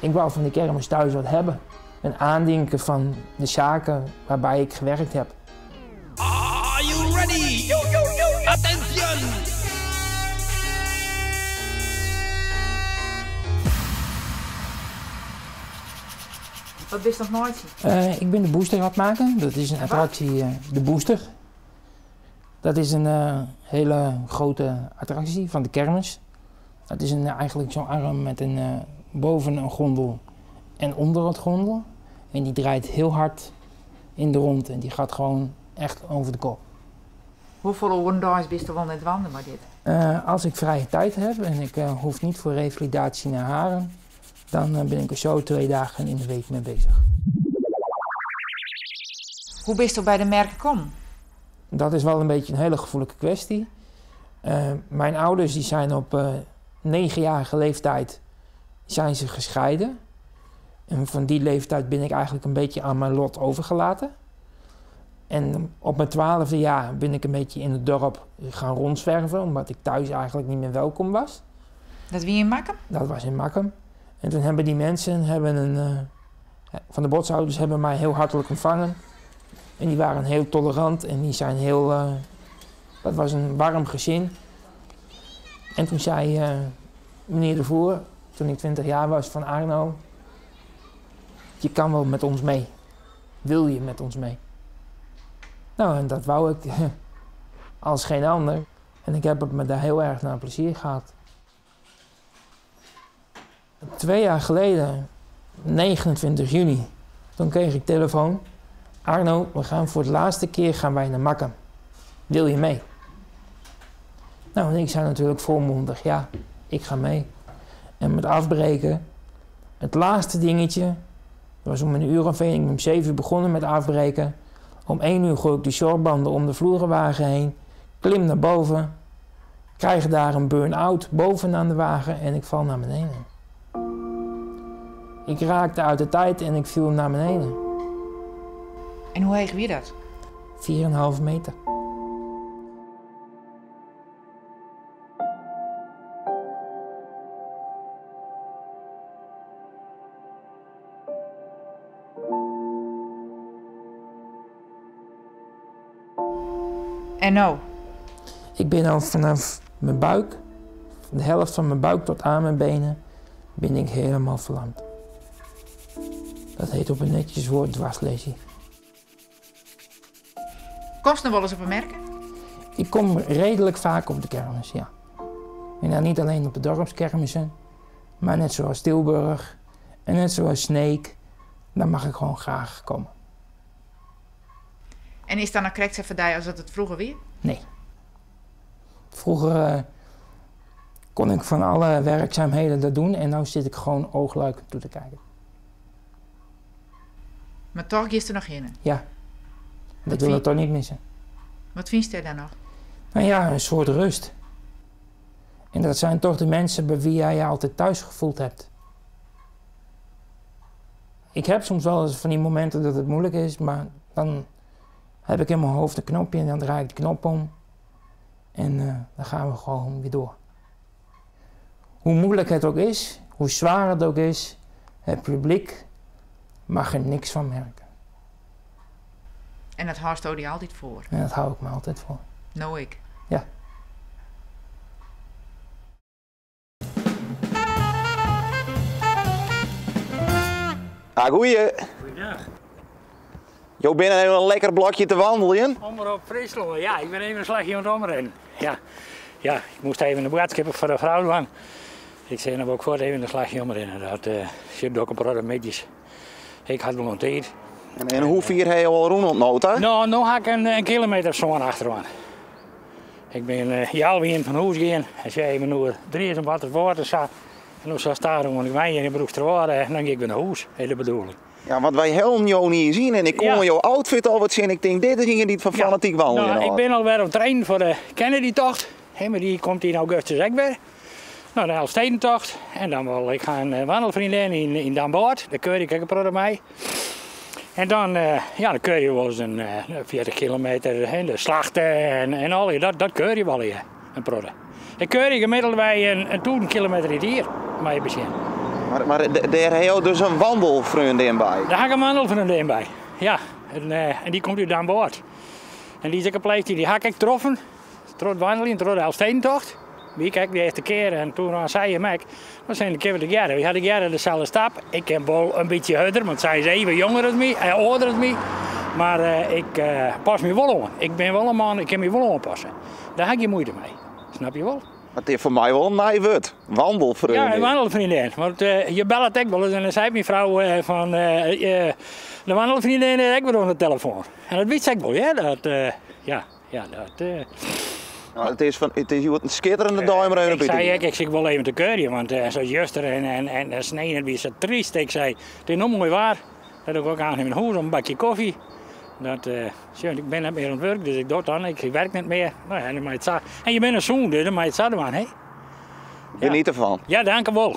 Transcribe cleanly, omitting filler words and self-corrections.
Ik wou van de kermis thuis wat hebben. Een aandenken van de zaken waarbij ik gewerkt heb. Are you ready? Yo, yo, yo, attention! Wat is dat nooit? Ik ben de Booster aan het maken. Dat is een attractie, de Booster. Dat is een hele grote attractie van de kermis. Dat is eigenlijk zo'n arm met boven een gondel en onder het gondel. En die draait heel hard in de rond en die gaat gewoon echt over de kop. Hoeveel dagen bist er wel net wandelen met dit? Als ik vrije tijd heb en ik hoef niet voor revalidatie naar Haren, dan ben ik er zo 2 dagen in de week mee bezig. Hoe bist er bij de merken gekomen? Dat is wel een beetje een hele gevoelige kwestie. Mijn ouders die zijn op 9-jarige leeftijd zijn ze gescheiden. En van die leeftijd ben ik eigenlijk een beetje aan mijn lot overgelaten. En op mijn 12e jaar ben ik een beetje in het dorp gaan rondzwerven, omdat ik thuis eigenlijk niet meer welkom was. Dat wie in Makkum? Dat was in Makkum. En toen hebben die mensen van de botsouders hebben mij heel hartelijk ontvangen. En die waren heel tolerant en die zijn heel... dat was een warm gezin. En toen zei meneer de Voer, toen ik 20 jaar was, van Arno, je kan wel met ons mee. Wil je met ons mee? Nou, en dat wou ik als geen ander. En ik heb het me daar heel erg naar plezier gehad. 2 jaar geleden, 29 juni, toen kreeg ik telefoon. Arno, we gaan voor de laatste keer naar Makkum. Wil je mee? Nou, en ik zei natuurlijk volmondig, ja, ik ga mee. En met afbreken, het laatste dingetje, dat was om 1 uur of 1, ik ben om 7 uur begonnen met afbreken. Om 1 uur gooi ik de shortbanden om de vloerenwagen heen, klim naar boven, krijg daar een burn-out bovenaan de wagen en ik val naar beneden. Ik raakte uit de tijd en ik viel naar beneden. En hoe heeg wie dat? 4,5 meter. En nou? Ik ben al vanaf mijn buik, van de helft van mijn buik tot aan mijn benen, ben ik helemaal verlamd. Dat heet op een netjes woord dwarslesie. Kost nog wel eens op een merken? Ik kom redelijk vaak op de kermis, ja. En dan niet alleen op de dorpskermissen, maar net zoals Tilburg en net zoals Sneek, daar mag ik gewoon graag komen. En is dat nou correct voor jou als dat het vroeger weer? Nee. Vroeger kon ik van alle werkzaamheden dat doen en nu zit ik gewoon oogluikend toe te kijken. Maar toch is er nog in. Ja, dat wil ik toch niet missen. Wat vind je daar nog? Nou ja, een soort rust. En dat zijn toch de mensen bij wie jij je altijd thuis gevoeld hebt. Ik heb soms wel eens van die momenten dat het moeilijk is, maar dan heb ik in mijn hoofd een knopje en dan draai ik de knop om. En dan gaan we gewoon weer door. Hoe moeilijk het ook is, hoe zwaar het ook is, het publiek mag er niks van merken. En dat houdt je altijd voor? En dat hou ik me altijd voor. Nou ik. Ja. Goeie. Goeiedag. Jo, ben je een lekker blokje te wandelen? Omroep Friesland, ja, ik ben even een slagje aan het omrennen. Ja, ik moest even een boodschap voor de vrouw doen. Ik zei nou ook voor even een slagje omrennen. Dat zit ook een paar metjes. Ik had wel een tijd. En hoe vier hij al rond ontnoten? Nou, nu ga ik een kilometer zo'n achteraan. Ik ben alweer van huis gegaan. En zei even nu 3 en wat water zat. En nu zou staan om ik mij in de broeksterwaarde en dan ging ik weer naar huis. Hele bedoeling. Ja, want wij helemaal jou niet zien en ik kon jouw outfit al wat zien. Ik denk, dit ging niet van fanatiek wandelen. Nou, ik ben alweer op trainen voor de Kennedy-tocht. Maar die komt in augustus ook weer. Nou, de Elfstedentocht. En dan wil ik gaan een wandelvriendin in Damboord. Daar keur ik ook een product mee. En dan, dan keur je wel eens een 40 kilometer en de slachten en al. Dat keur je wel hier, een product. Ik keur je gemiddeld bij een 10 kilometer hier, maar je begint. Maar daar heb je dus een wandelvriendin bij? Daar heb ik een wandelvriendin bij. Ja, en die komt hier aan boord. En die is ik een pleegje, die heb ik getroffen. Trots wandelen, trots de Elfstedentocht. Wie kijk de eerste keer en toen zei je mij, we zijn een keer met de Gerda. We hadden Gerda dezelfde stap. Ik ben wel een beetje ouder, want zij is even jonger dan mij, ouder dan mij. Maar ik pas me wel om. Ik ben wel een man, ik kan me wel aanpassen. Daar heb je moeite mee. Snap je wel? Het is voor mij wel een naai woord. Wandelvriendin. Ja, een wandelvriendin. Want je belt ook wel eens en dan zei mijn vrouw van de wandelvriendin is ook weer aan de telefoon. En dat weet ik wel, ja. Nou, het is een schitterende duim. Ik zei, ik zit wel even te keuren, want zoals Juster en Snijden wie is het triest. Ik zei, het is nog mooi waar. Dat doe ik ook aan in mijn huis, een bakje koffie. Ik ben net meer aan het werk, dus ik doe het dan. Ik werk niet meer. Nou ja, en je bent een zoon, dus dan maak je het zo aan, hè? Geniet ervan. Ja, dank je wel.